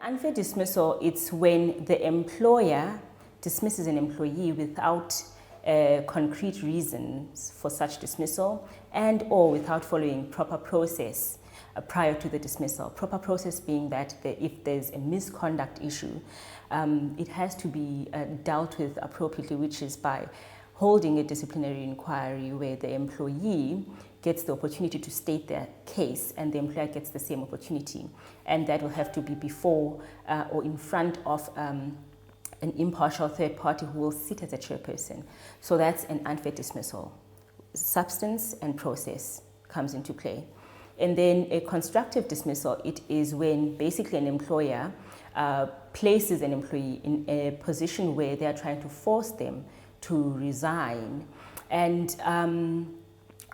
Unfair dismissal, it's when the employer dismisses an employee without concrete reasons for such dismissal and or without following proper process prior to the dismissal. Proper process being that if there's a misconduct issue, it has to be dealt with appropriately, which is by holding a disciplinary inquiry where the employee gets the opportunity to state their case and the employer gets the same opportunity. And that will have to be before or in front of an impartial third party who will sit as a chairperson. So that's an unfair dismissal. Substance and process comes into play. And then a constructive dismissal, it is when basically an employer places an employee in a position where they are trying to force them to resign. And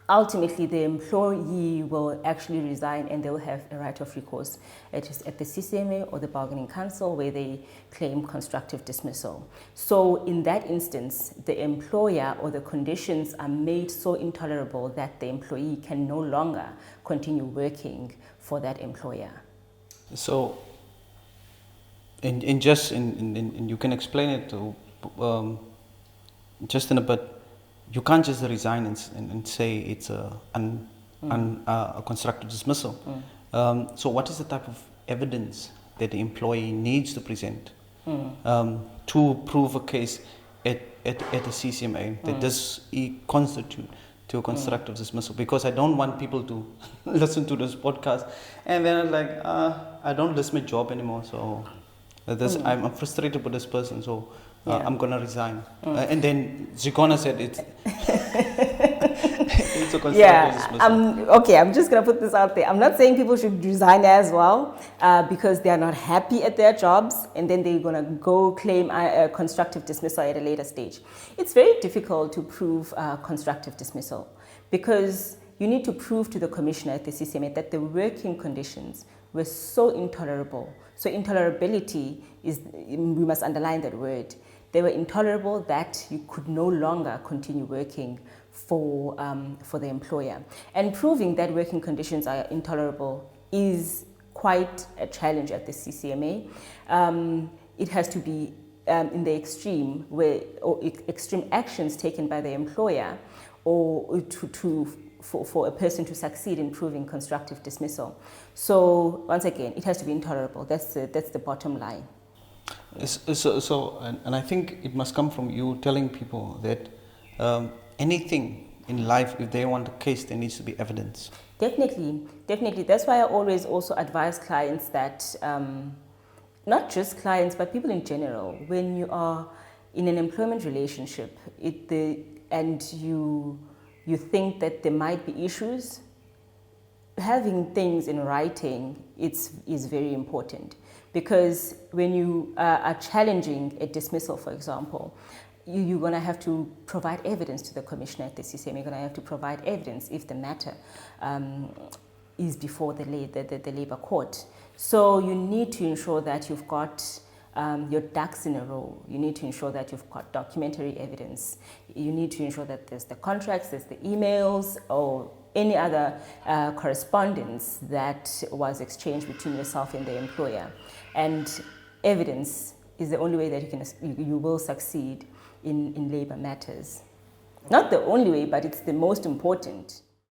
ultimately, the employee will actually resign and they will have a right of recourse at the CCMA or the bargaining council where they claim constructive dismissal. So in that instance, the employer or the conditions are made so intolerable that the employee can no longer continue working for that employer. So, you can explain it to, just in a bit. You can't just resign and say it's a constructive dismissal. So what is the type of evidence that the employee needs to present to prove a case at the CCMA that this constitute to a constructive dismissal? Because I don't want people to listen to this podcast and then like, I don't list my job anymore, so I'm frustrated with this person, so I'm going to resign. And then Zikhona said it's a constructive dismissal. Okay, I'm just going to put this out there. I'm not saying people should resign as well because they are not happy at their jobs and then they're going to go claim a constructive dismissal at a later stage. It's very difficult to prove constructive dismissal because you need to prove to the commissioner at the CCMA that the working conditions were so intolerable. So intolerability is, we must underline that word. They were intolerable that you could no longer continue working for the employer. And proving that working conditions are intolerable is quite a challenge at the CCMA. It has to be in the extreme, extreme actions taken by the employer or for a person to succeed in proving constructive dismissal. So once again, it has to be intolerable. That's the bottom line. And I think it must come from you telling people that anything in life, if they want a case, there needs to be evidence. Definitely. That's why I always also advise clients that, not just clients, but people in general, when you are in an employment relationship and you think that there might be issues, having things in writing is very important. Because when you are challenging a dismissal, for example, you're going to have to provide evidence to the commissioner at the CCMA. You're going to have to provide evidence if the matter is before the labor court. So you need to ensure that you've got your ducks in a row. You need to ensure that you've got documentary evidence. You need to ensure that there's the contracts, there's the emails, or any other correspondence that was exchanged between yourself and the employer. And evidence is the only way that you will succeed in labor matters. Not the only way, but it's the most important.